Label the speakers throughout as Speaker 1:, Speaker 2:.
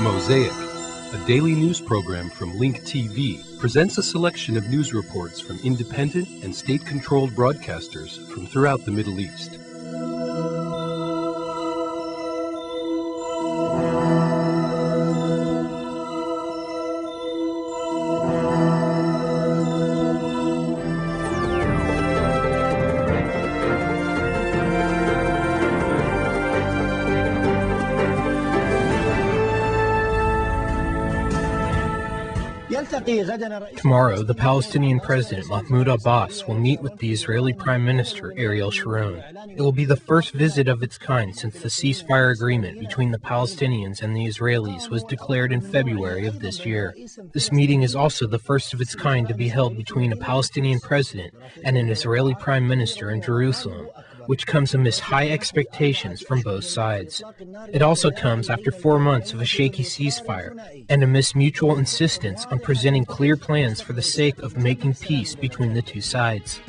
Speaker 1: Mosaic, a daily news program from Link TV, presents a selection of news reports from independent and state-controlled broadcasters from throughout the Middle East.
Speaker 2: Tomorrow, the Palestinian President Mahmoud Abbas will meet with the Israeli Prime Minister Ariel Sharon. It will be the first visit of its kind since the ceasefire agreement between the Palestinians and the Israelis was declared in February of this year. This meeting is also the first of its kind to be held between a Palestinian president and an Israeli Prime Minister in Jerusalem, which comes amidst high expectations from both sides. It also comes after 4 months of a shaky ceasefire and amidst mutual insistence on presenting clear plans for the sake of making peace between the two sides.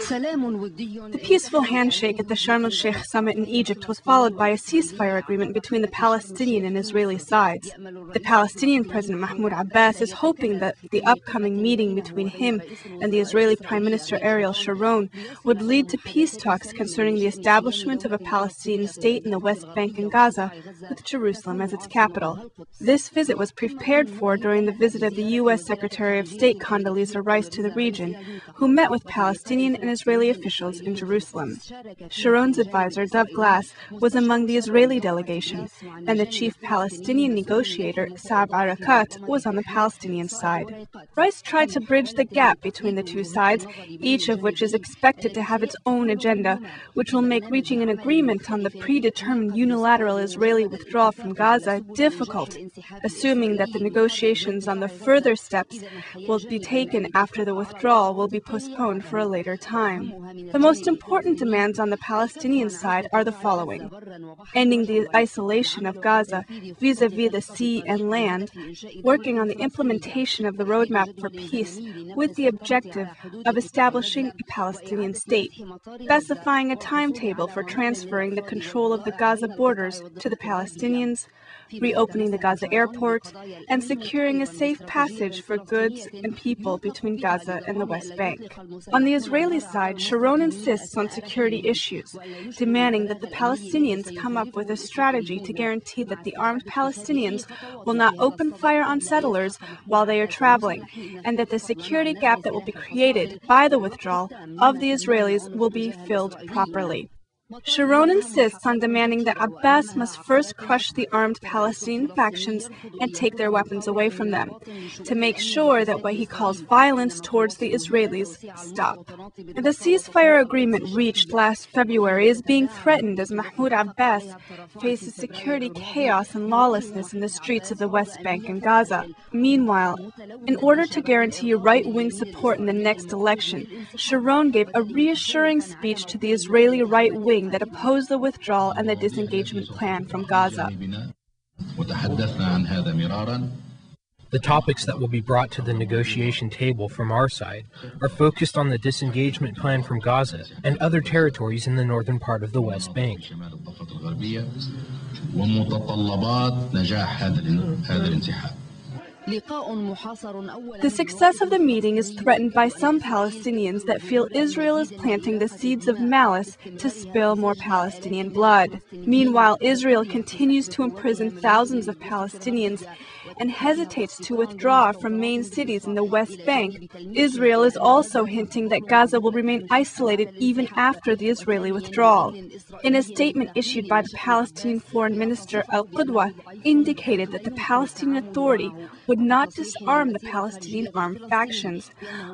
Speaker 3: The peaceful handshake at the Sharm el-Sheikh summit in Egypt was followed by a ceasefire agreement between the Palestinian and Israeli sides. The Palestinian President Mahmoud Abbas is hoping that the upcoming meeting between him and the Israeli Prime Minister Ariel Sharon would lead to peace talks concerning the establishment of a Palestinian state in the West Bank and Gaza, with Jerusalem as its capital. This visit was prepared for during the visit of the U.S. Secretary of State Condoleezza Rice to the region, who met with Palestinian and Israeli officials in Jerusalem. Sharon's advisor, Dov Glass, was among the Israeli delegation, and the chief Palestinian negotiator, Saab Arakat, was on the Palestinian side. Rice tried to bridge the gap between the two sides, each of which is expected to have its own agenda, which will make reaching an agreement on the predetermined unilateral Israeli withdrawal from Gaza difficult, assuming that the negotiations on the further steps will be taken after the withdrawal will be postponed for a later time. The most important demands on the Palestinian side are the following: ending the isolation of Gaza vis-à-vis the sea and land, working on the implementation of the roadmap for peace with the objective of establishing a Palestinian state, specifying a timetable for transferring the control of the Gaza borders to the Palestinians, reopening the Gaza airport, and securing a safe passage for goods and people between Gaza and the West Bank. On the Israeli side, Sharon insists on security issues, demanding that the Palestinians come up with a strategy to guarantee that the armed Palestinians will not open fire on settlers while they are traveling, and that the security gap that will be created by the withdrawal of the Israelis will be filled properly. Sharon insists on demanding that Abbas must first crush the armed Palestinian factions and take their weapons away from them, to make sure that what he calls violence towards the Israelis stop. The ceasefire agreement reached last February is being threatened as Mahmoud Abbas faces security chaos and lawlessness in the streets of the West Bank and Gaza. Meanwhile, in order to guarantee right-wing support in the next election, Sharon gave a reassuring speech to the Israeli right-wing that opposed the withdrawal and the disengagement plan from Gaza.
Speaker 2: The topics that will be brought to the negotiation table from our side are focused on the disengagement plan from Gaza and other territories in the northern part of the West Bank.
Speaker 3: The success of the meeting is threatened by some Palestinians that feel Israel is planting the seeds of malice to spill more Palestinian blood. Meanwhile, Israel continues to imprison thousands of Palestinians and hesitates to withdraw from main cities in the West Bank. Israel is also hinting that Gaza will remain isolated even after the Israeli withdrawal. In a statement issued by the Palestinian Foreign Minister Al-Qudwa, indicated that the Palestinian Authority would not disarm the Palestinian armed factions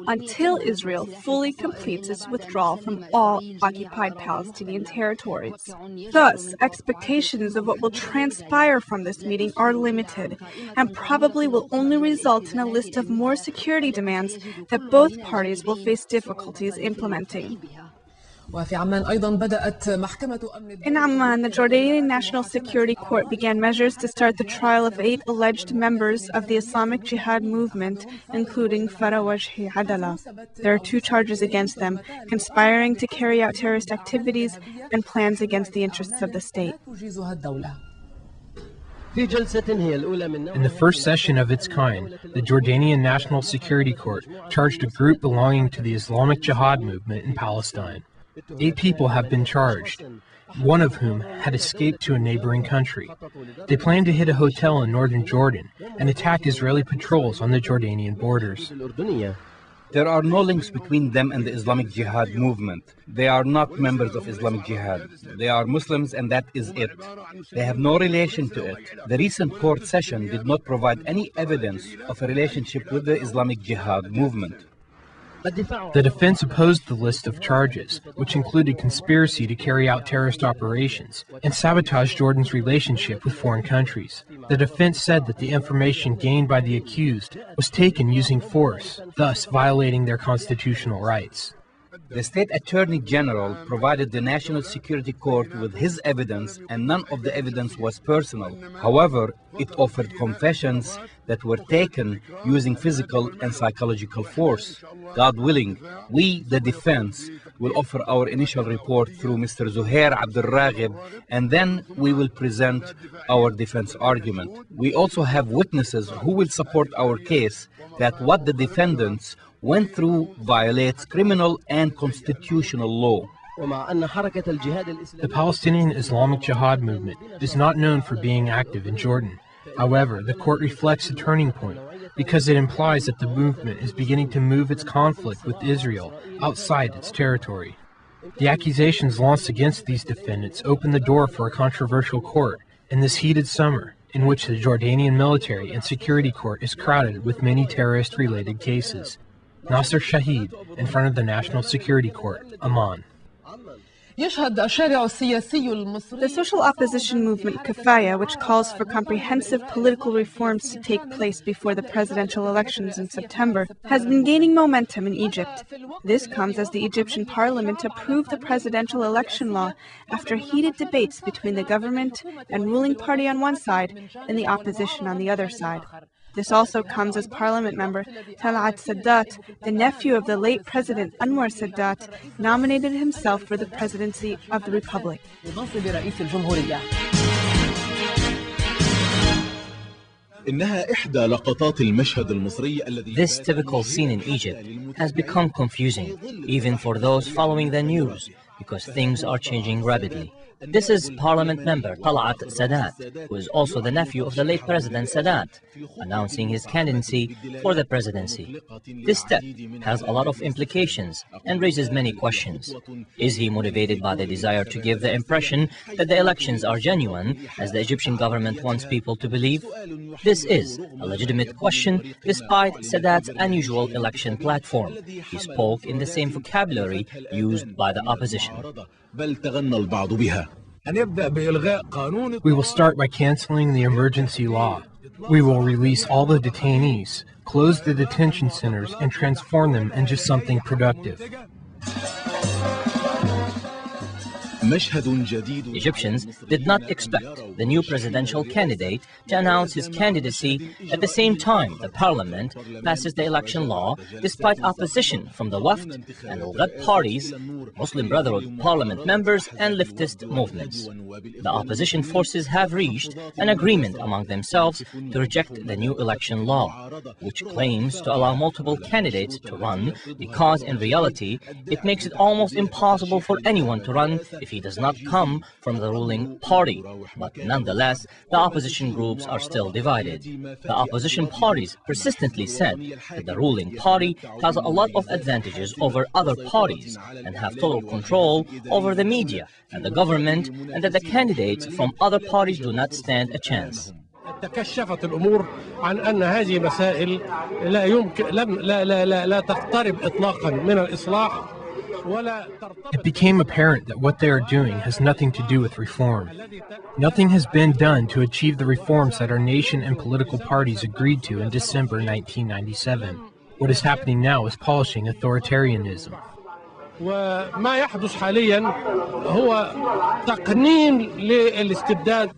Speaker 3: until Israel fully completes its withdrawal from all occupied Palestinian territories. Thus, expectations of what will transpire from this meeting are limited and probably will only result in a list of more security demands that both parties will face difficulties implementing. In Amman, the Jordanian National Security Court began measures to start the trial of 8 alleged members of the Islamic Jihad movement, including Farah Wajhi Adala. There are 2 charges against them: conspiring to carry out terrorist activities and plans against the interests of the state.
Speaker 2: In the first session of its kind, the Jordanian National Security Court charged a group belonging to the Islamic Jihad movement in Palestine. 8 people have been charged, one of whom had escaped to a neighboring country. They planned to hit a hotel in northern Jordan and attack Israeli patrols on the Jordanian borders.
Speaker 4: There are no links between them and the Islamic Jihad movement. They are not members of Islamic Jihad. They are Muslims, and that is it. They have no relation to it. The recent court session did not provide any evidence of a relationship with the Islamic Jihad movement.
Speaker 2: The defense opposed the list of charges, which included conspiracy to carry out terrorist operations and sabotage Jordan's relationship with foreign countries. The defense said that the information gained by the accused was taken using force, thus violating their constitutional rights.
Speaker 4: The State Attorney General provided the National Security Court with his evidence, and none of the evidence was personal. However, it offered confessions that were taken using physical and psychological force. God willing, we, the defense, will offer our initial report through Mr. Zuhair Abdulraghib, and then we will present our defense argument. We also have witnesses who will support our case that what the defendants went through violates criminal and constitutional law.
Speaker 2: The Palestinian Islamic Jihad movement is not known for being active in Jordan. However, the court reflects a turning point because it implies that the movement is beginning to move its conflict with Israel outside its territory. The accusations launched against these defendants open the door for a controversial court in this heated summer, in which the Jordanian military and security court is crowded with many terrorist-related cases. Nasser Shahid, in front of the National Security Court, Amman.
Speaker 3: The social opposition movement Kafaya, which calls for comprehensive political reforms to take place before the presidential elections in September, has been gaining momentum in Egypt. This comes as the Egyptian parliament approved the presidential election law after heated debates between the government and ruling party on one side and the opposition on the other side. This also comes as Parliament member Talat Sadat, the nephew of the late President Anwar Sadat, nominated himself for the presidency of the Republic.
Speaker 5: This typical scene in Egypt has become confusing, even for those following the news, because things are changing rapidly. This is Parliament member Talat Sadat, who is also the nephew of the late President Sadat, announcing his candidacy for the presidency. This step has a lot of implications and raises many questions. Is he motivated by the desire to give the impression that the elections are genuine, as the Egyptian government wants people to believe? This is a legitimate question, despite Sadat's unusual election platform. He spoke in the same vocabulary used by the opposition.
Speaker 2: We will start by canceling the emergency law. We will release all the detainees, close the detention centers, and transform them into something productive.
Speaker 5: Egyptians did not expect the new presidential candidate to announce his candidacy at the same time the parliament passes the election law, despite opposition from the Wafd and Al-Ghad parties, Muslim Brotherhood parliament members, and leftist movements. The opposition forces have reached an agreement among themselves to reject the new election law, which claims to allow multiple candidates to run, because in reality it makes it almost impossible for anyone to run if he does not come from the ruling party. But nonetheless, the opposition groups are still divided. The opposition parties persistently said that the ruling party has a lot of advantages over other parties and have total control over the media and the government, and that the candidates from other parties do not stand a chance.
Speaker 6: تكشفت الأمور عن أن هذه مسائل لا يمكن لا تقترب إطلاقا من الإصلاح.
Speaker 2: It became apparent that what they are doing has nothing to do with reform. Nothing has been done to achieve the reforms that our nation and political parties agreed to in December 1997. What is happening now is polishing authoritarianism.
Speaker 6: وما يحدث حاليا هو تقنين للاستبداد.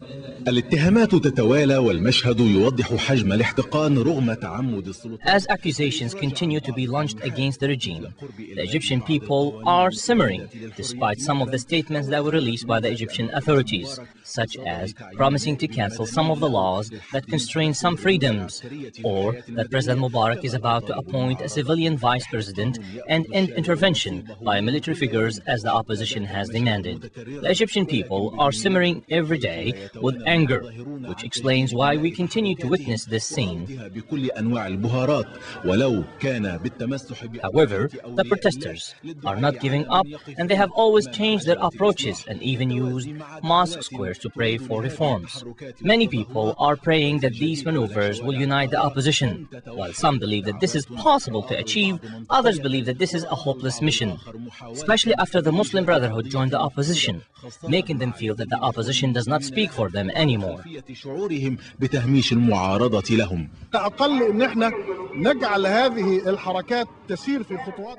Speaker 7: الاتهامات تتوالى والمشهد يوضح حجم الاحتقان رغم تعمد السلطات.
Speaker 5: As accusations continue to be launched against the regime, the Egyptian people are simmering despite some of the statements that were released by the Egyptian authorities, such as promising to cancel some of the laws that constrain some freedoms, or that President Mubarak is about to appoint a civilian vice president and end intervention by military figures as the opposition has demanded. The Egyptian people are simmering every day with anger, which explains why we continue to witness this scene. However, the protesters are not giving up, and they have always changed their approaches and even used mosque squares to pray for reforms. Many people are praying that these maneuvers will unite the opposition. While some believe that this is possible to achieve, others believe that this is a hopeless mission, especially after the Muslim Brotherhood joined the opposition, making them feel that the opposition does not speak for them anymore.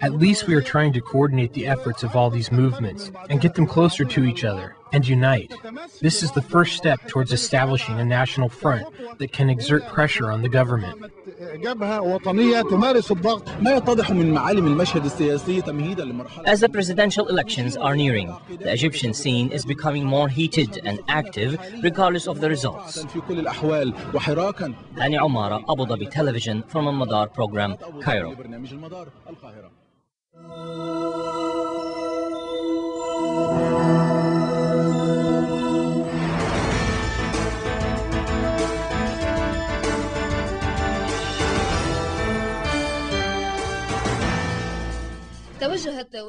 Speaker 2: At least we are trying to coordinate the efforts of all these movements and get them closer to each other and unite. This is the first step towards establishing a national front that can exert pressure on the government.
Speaker 5: As the presidential elections are nearing, the Egyptian scene is becoming more heated and active regardless of the results. Hani Omara, Abu Dhabi Television, from Al Madar program, Cairo.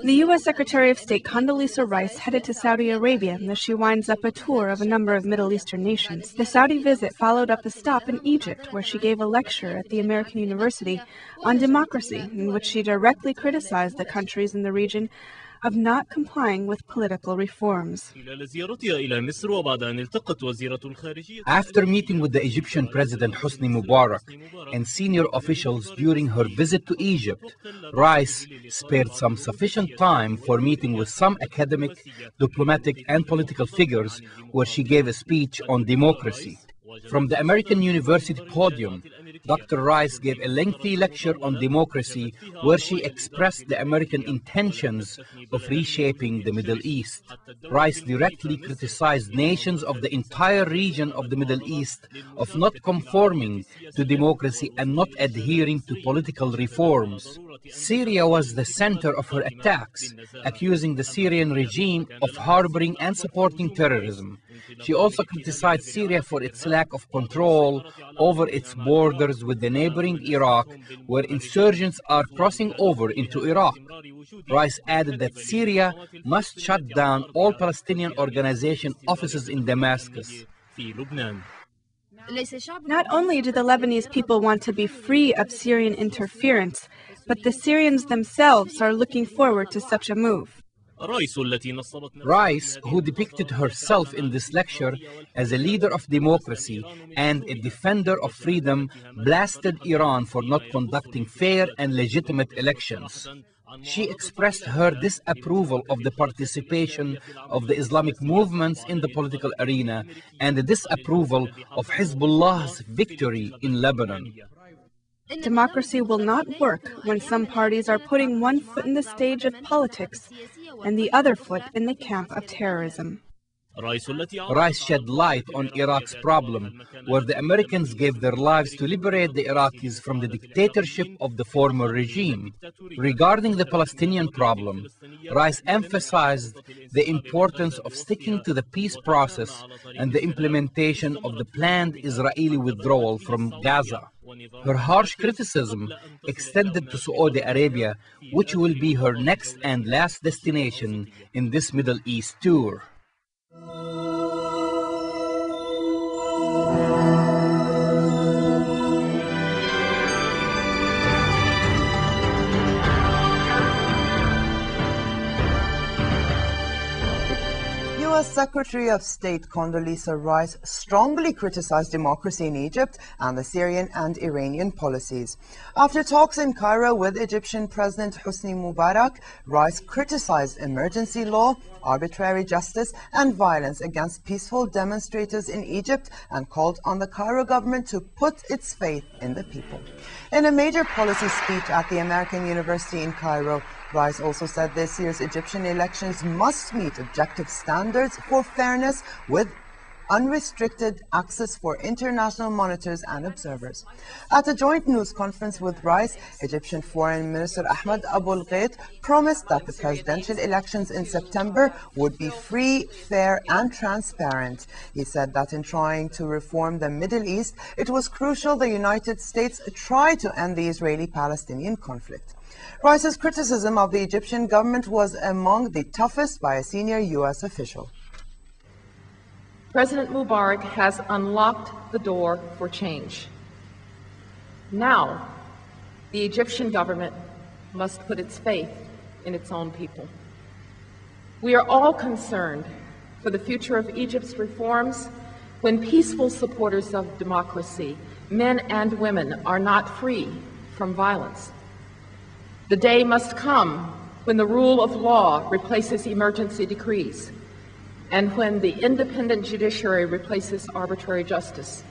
Speaker 3: The U.S. Secretary of State Condoleezza Rice headed to Saudi Arabia as she winds up a tour of a number of Middle Eastern nations. The Saudi visit followed up a stop in Egypt, where she gave a lecture at the American University on democracy, in which she directly criticized the countries in the region of not complying with political reforms.
Speaker 4: After meeting with the Egyptian President Hosni Mubarak and senior officials during her visit to Egypt, Rice spared some sufficient time for meeting with some academic, diplomatic, and political figures where she gave a speech on democracy. From the American University podium, Dr. Rice gave a lengthy lecture on democracy where she expressed the American intentions of reshaping the Middle East. Rice directly criticized nations of the entire region of the Middle East of not conforming to democracy and not adhering to political reforms. Syria was the center of her attacks, accusing the Syrian regime of harboring and supporting terrorism. She also criticized Syria for its lack of control over its borders with the neighboring Iraq, where insurgents are crossing over into Iraq. Rice added that Syria must shut down all Palestinian organization offices in Damascus.
Speaker 3: Not only do the Lebanese people want to be free of Syrian interference, but the Syrians themselves are looking forward to such a move.
Speaker 4: Rice, who depicted herself in this lecture as a leader of democracy and a defender of freedom, blasted Iran for not conducting fair and legitimate elections. She expressed her disapproval of the participation of the Islamic movements in the political arena and the disapproval of Hezbollah's victory in Lebanon.
Speaker 3: Democracy will not work when some parties are putting one foot in the stage of politics and the other foot in the camp of terrorism.
Speaker 4: Rice shed light on Iraq's problem, where the Americans gave their lives to liberate the Iraqis from the dictatorship of the former regime. Regarding the Palestinian problem, Rice emphasized the importance of sticking to the peace process and the implementation of the planned Israeli withdrawal from Gaza. Her harsh criticism extended to Saudi Arabia, which will be her next and last destination in this Middle East tour.
Speaker 8: U.S. U.S. Secretary of State Condoleezza Rice strongly criticized democracy in Egypt and the Syrian and Iranian policies. After talks in Cairo with Egyptian President Hosni Mubarak, Rice criticized emergency law, arbitrary justice, and violence against peaceful demonstrators in Egypt and called on the Cairo government to put its faith in the people. In a major policy speech at the American University in Cairo, Rice also said this year's Egyptian elections must meet objective standards for fairness with unrestricted access for international monitors and observers. At a joint news conference with Rice, Egyptian Foreign Minister Ahmed Abul Gheit promised that the presidential elections in September would be free, fair, and transparent. He said that in trying to reform the Middle East, it was crucial the United States try to end the Israeli-Palestinian conflict. Rice's criticism of the Egyptian government was among the toughest by a senior U.S. official.
Speaker 9: President Mubarak has unlocked the door for change. Now, the Egyptian government must put its faith in its own people. We are all concerned for the future of Egypt's reforms when peaceful supporters of democracy, men and women, are not free from violence. The day must come when the rule of law replaces emergency decrees, and when the independent judiciary replaces arbitrary justice.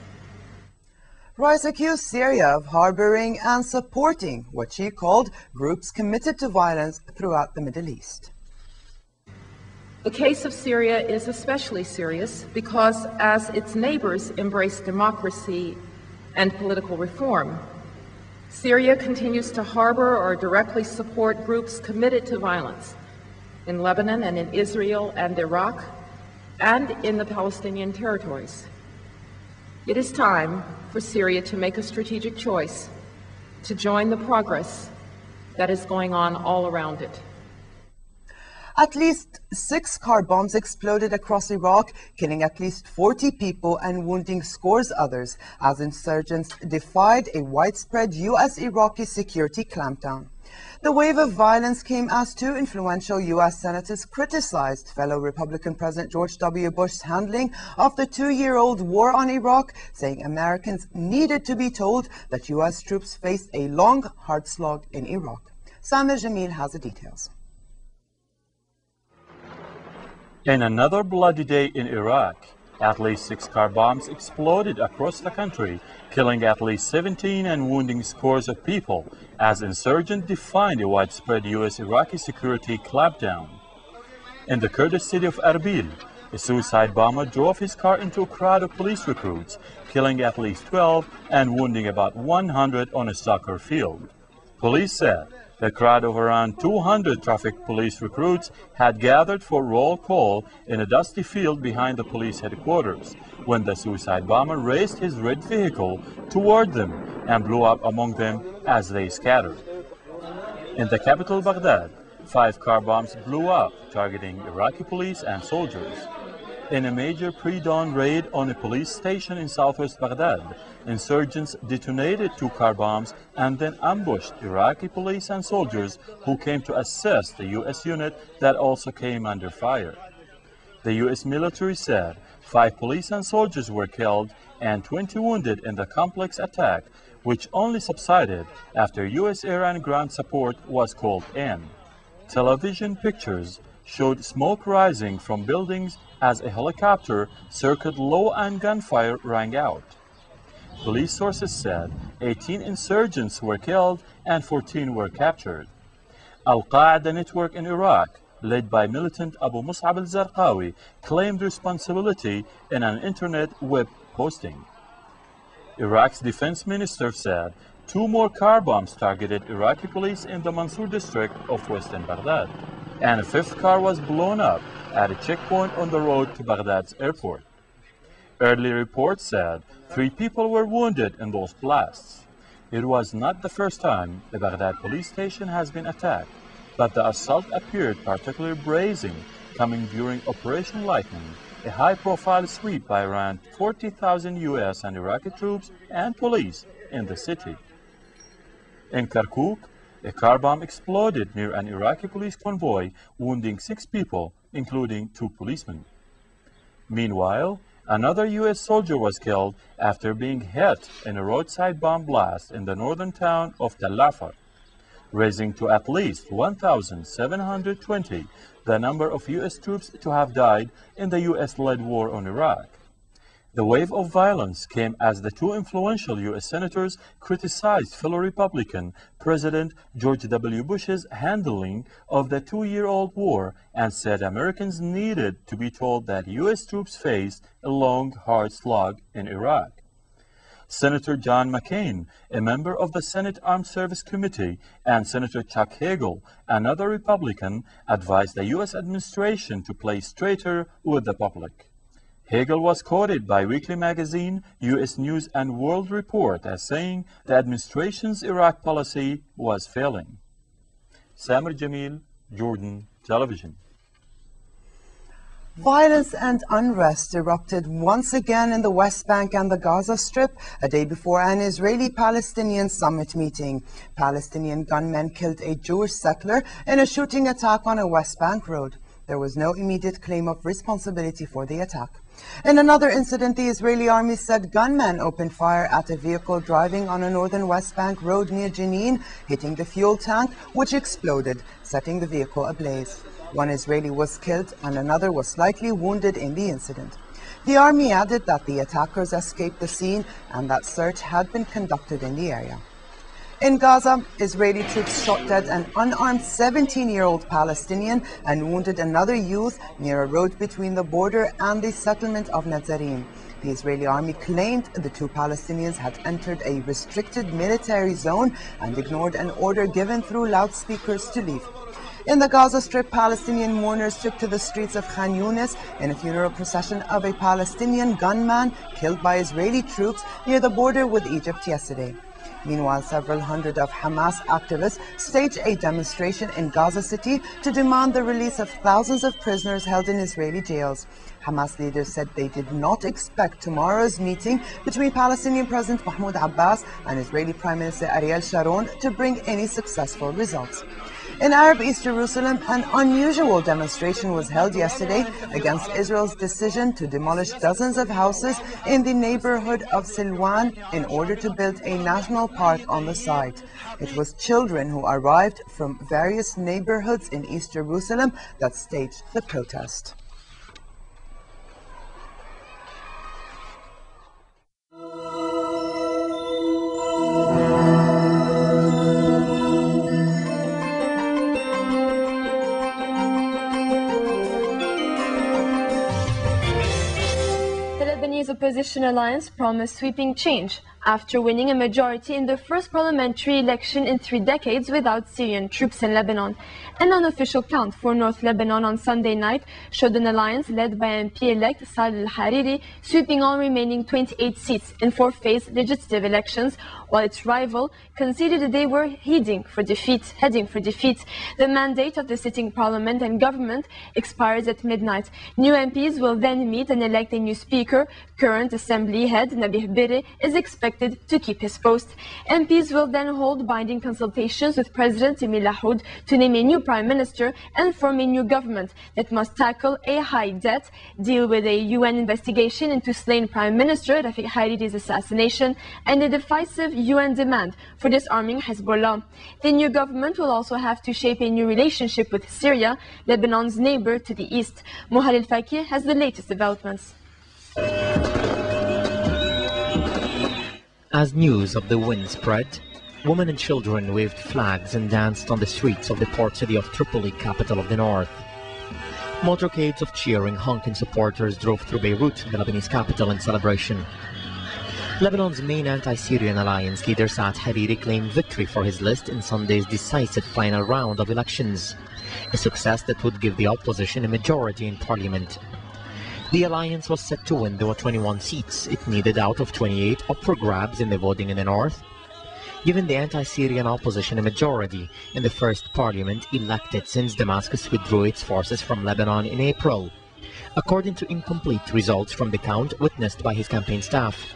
Speaker 8: Rice accused Syria of harboring and supporting what she called groups committed to violence throughout the Middle East.
Speaker 9: The case of Syria is especially serious because, as its neighbors embrace democracy and political reform, Syria continues to harbor or directly support groups committed to violence in Lebanon and in Israel and Iraq and in the Palestinian territories. It is time for Syria to make a strategic choice to join the progress that is going on all around it.
Speaker 8: At least 6 car bombs exploded across Iraq, killing at least 40 people and wounding scores others as insurgents defied a widespread U.S.-Iraqi security clampdown. The wave of violence came as 2 influential U.S. senators criticized fellow Republican President George W. Bush's handling of the 2-year-old war on Iraq, saying Americans needed to be told that U.S. troops faced a long, hard slog in Iraq. Samir Jamil has the details.
Speaker 10: In another bloody day in Iraq, at least 6 car bombs exploded across the country, killing at least 17 and wounding scores of people as insurgents defied a widespread U.S.-Iraqi security clampdown. In the Kurdish city of Erbil, a suicide bomber drove his car into a crowd of police recruits, killing at least 12 and wounding about 100 on a soccer field. Police said the crowd of around 200 traffic police recruits had gathered for roll call in a dusty field behind the police headquarters when the suicide bomber raced his red vehicle toward them and blew up among them as they scattered. In the capital Baghdad, 5 car bombs blew up, targeting Iraqi police and soldiers. In a major pre-dawn raid on a police station in southwest Baghdad, insurgents detonated 2 car bombs and then ambushed Iraqi police and soldiers who came to assist the U.S. unit that also came under fire. The U.S. military said 5 police and soldiers were killed and 20 wounded in the complex attack, which only subsided after U.S. air and ground support was called in. Television pictures showed smoke rising from buildings as a helicopter circled low and gunfire rang out. Police sources said 18 insurgents were killed and 14 were captured. Al-Qaeda network in Iraq, led by militant Abu Mus'ab al-Zarqawi, claimed responsibility in an internet web posting. Iraq's defense minister said 2 more car bombs targeted Iraqi police in the Mansour district of western Baghdad, and a 5th car was blown up at a checkpoint on the road to Baghdad's airport. Early reports said 3 people were wounded in those blasts. It was not the first time the Baghdad police station has been attacked, but the assault appeared particularly brazen, coming during Operation Lightning, a high-profile sweep by around 40,000 U.S. and Iraqi troops and police in the city. In Kirkuk, a car bomb exploded near an Iraqi police convoy, wounding 6 people, including 2 policemen. Meanwhile, another U.S. soldier was killed after being hit in a roadside bomb blast in the northern town of Tel Afar, raising to at least 1,720 the number of U.S. troops to have died in the U.S.-led war on Iraq. The wave of violence came as the two influential U.S. senators criticized fellow Republican President George W. Bush's handling of the two-year-old war and said Americans needed to be told that U.S. troops faced a long, hard slog in Iraq. Senator John McCain, a member of the Senate Armed Service Committee, and Senator Chuck Hagel, another Republican, advised the U.S. administration to play straighter with the public. Hagel was quoted by Weekly Magazine, U.S. News and World Report as saying the administration's Iraq policy was failing. Samir Jamil, Jordan Television.
Speaker 8: Violence and unrest erupted once again in the West Bank and the Gaza Strip a day before an Israeli-Palestinian summit meeting. Palestinian gunmen killed a Jewish settler in a shooting attack on a West Bank road. There was no immediate claim of responsibility for the attack. In another incident, the Israeli army said gunmen opened fire at a vehicle driving on a northern West Bank road near Jenin, hitting the fuel tank, which exploded, setting the vehicle ablaze. One Israeli was killed and another was slightly wounded in the incident. The army added that the attackers escaped the scene and that search had been conducted in the area. In Gaza, Israeli troops shot dead an unarmed 17-year-old Palestinian and wounded another youth near a road between the border and the settlement of Nazarim. The Israeli army claimed the two Palestinians had entered a restricted military zone and ignored an order given through loudspeakers to leave. In the Gaza Strip, Palestinian mourners took to the streets of Khan Yunis in a funeral procession of a Palestinian gunman killed by Israeli troops near the border with Egypt yesterday. Meanwhile, several hundred of Hamas activists staged a demonstration in Gaza City to demand the release of thousands of prisoners held in Israeli jails. Hamas leaders said they did not expect tomorrow's meeting between Palestinian President Mahmoud Abbas and Israeli Prime Minister Ariel Sharon to bring any successful results. In Arab East Jerusalem, an unusual demonstration was held yesterday against Israel's decision to demolish dozens of houses in the neighborhood of Silwan in order to build a national park on the site. It was children who arrived from various neighborhoods in East Jerusalem that staged the protest.
Speaker 11: Opposition alliance promised sweeping change after winning a majority in the first parliamentary election in 3 decades without Syrian troops in Lebanon. An unofficial count for North Lebanon on Sunday night showed an alliance led by MP-elect Saleh al-Hariri sweeping all remaining 28 seats in 4-phase legislative elections, while its rival conceded they were heading for defeat. The mandate of the sitting parliament and government expires at midnight. New MPs will then meet and elect a new speaker. Current assembly head Nabih Berri is expected to keep his post. MPs will then hold binding consultations with President Emil Lahoud to name a new prime minister and form a new government that must tackle a high debt, deal with a UN investigation into slain Prime Minister Rafiq Hariri's assassination, and a decisive UN demand for disarming Hezbollah. The new government will also have to shape a new relationship with Syria, Lebanon's neighbor to the east. Mohal Al-Fakir has the latest developments.
Speaker 2: As news of the win spread, women and children waved flags and danced on the streets of the port city of Tripoli, capital of the north. Motorcades of cheering, honking supporters drove through Beirut, the Lebanese capital, in celebration. Lebanon's main anti-Syrian alliance leader Saad Hariri claimed victory for his list in Sunday's decisive final round of elections, a success that would give the opposition a majority in parliament. The alliance was set to win the 21 seats it needed out of 28 up for grabs in the voting in the north, giving the anti-Syrian opposition a majority in the first parliament elected since Damascus withdrew its forces from Lebanon in April, according to incomplete results from the count witnessed by his campaign staff.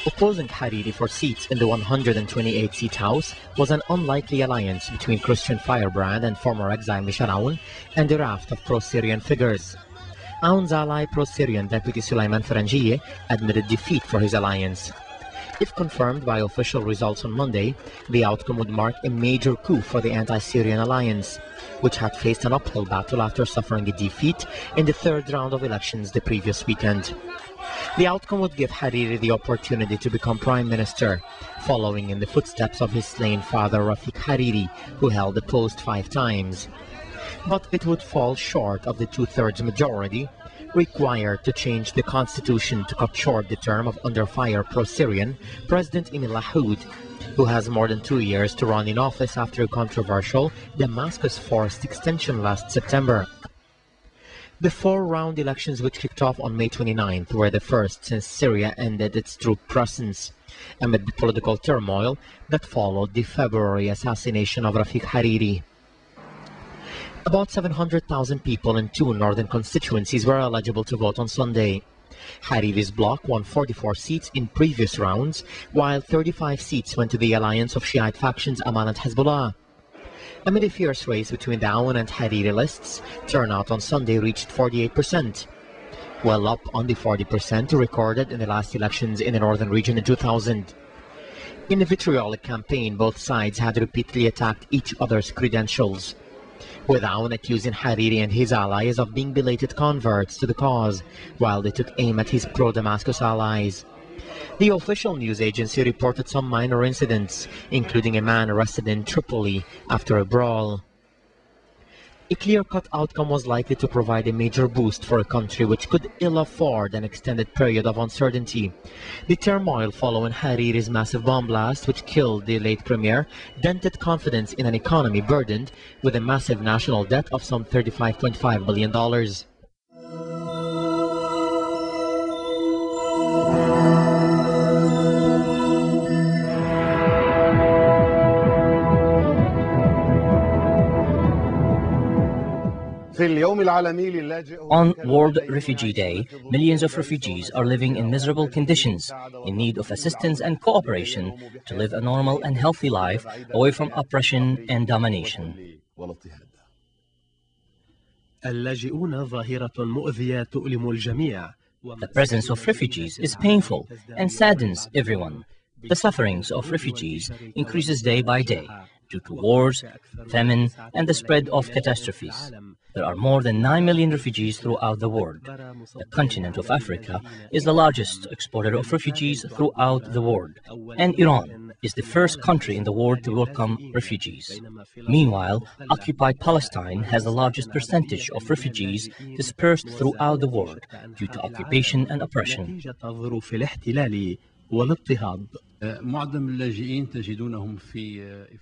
Speaker 2: Opposing Hariri for seats in the 128-seat House was an unlikely alliance between Christian firebrand and former exile Michel Aoun and a raft of pro-Syrian figures.
Speaker 12: Aoun's ally pro-Syrian Deputy Sulaiman Farangieh admitted defeat for his alliance. If confirmed by official results on Monday, the outcome would mark a major coup for the anti-Syrian alliance, which had faced an uphill battle after suffering a defeat in the third round of elections the previous weekend. The outcome would give Hariri the opportunity to become prime minister, following in the footsteps of his slain father Rafik Hariri, who held the post 5 times. But it would fall short of the 2/3 majority required to change the constitution to cut short the term of under-fire pro-Syrian President Emil Lahoud, who has more than 2 years to run in office after a controversial Damascus-forced extension last September. The 4-round elections which kicked off on May 29th were the first since Syria ended its troop presence, amid the political turmoil that followed the February assassination of Rafik Hariri. About 700,000 people in 2 northern constituencies were eligible to vote on Sunday. Hariri's bloc won 44 seats in previous rounds, while 35 seats went to the alliance of Shiite factions Aman and Hezbollah. Amid a fierce race between the Aoun and Hariri lists, turnout on Sunday reached 48%, well up on the 40% recorded in the last elections in the northern region in 2000. In a vitriolic campaign, both sides had repeatedly attacked each other's credentials, with Aoun accusing Hariri and his allies of being belated converts to the cause, while they took aim at his pro-Damascus allies. The official news agency reported some minor incidents, including a man arrested in Tripoli after a brawl. A clear-cut outcome was likely to provide a major boost for a country which could ill afford an extended period of uncertainty. The turmoil following Hariri's massive bomb blast, which killed the late premier, dented confidence in an economy burdened with a massive national debt of some $35.5 billion.
Speaker 5: On World Refugee Day, millions of refugees are living in miserable conditions, in need of assistance and cooperation to live a normal and healthy life away from oppression and domination. The presence of refugees is painful and saddens everyone. The sufferings of refugees increases day by day due to wars, famine, and the spread of catastrophes. There are more than 9 million refugees throughout the world. The continent of Africa is the largest exporter of refugees throughout the world, and Iran is the first country in the world to welcome refugees. Meanwhile, occupied Palestine has the largest percentage of refugees dispersed throughout the world due to occupation and oppression.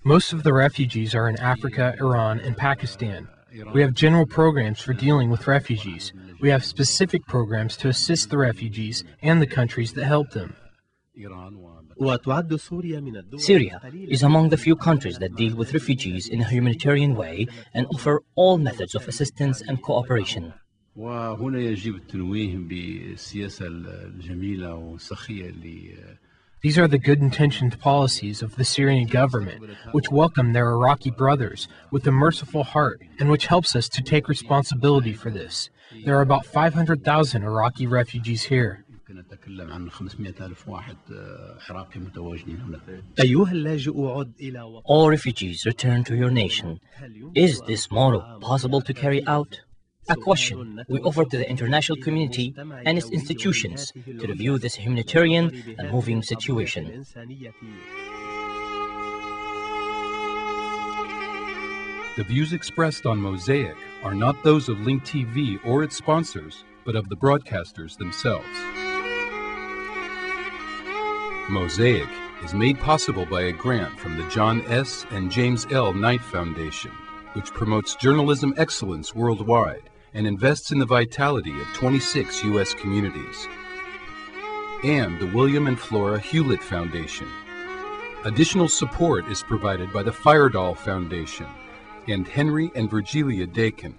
Speaker 2: Most of the refugees are in Africa, Iran, and Pakistan. We have general programs for dealing with refugees. We have specific programs to assist the refugees and the countries that help them.
Speaker 5: Syria is among the few countries that deal with refugees in a humanitarian way and offer all methods of assistance and cooperation.
Speaker 2: These are the good-intentioned policies of the Syrian government, which welcome their Iraqi brothers with a merciful heart and which helps us to take responsibility for this. There are about 500,000 Iraqi refugees here.
Speaker 5: All refugees return to your nation. Is this motto possible to carry out? A question we offer to the international community and its institutions to review this humanitarian and moving situation.
Speaker 1: The views expressed on Mosaic are not those of Link TV or its sponsors, but of the broadcasters themselves. Mosaic is made possible by a grant from the John S. and James L. Knight Foundation, which promotes journalism excellence worldwide and invests in the vitality of 26 U.S. communities, and the William and Flora Hewlett Foundation. Additional support is provided by the Firedoll Foundation and Henry and Virgilia Dakin.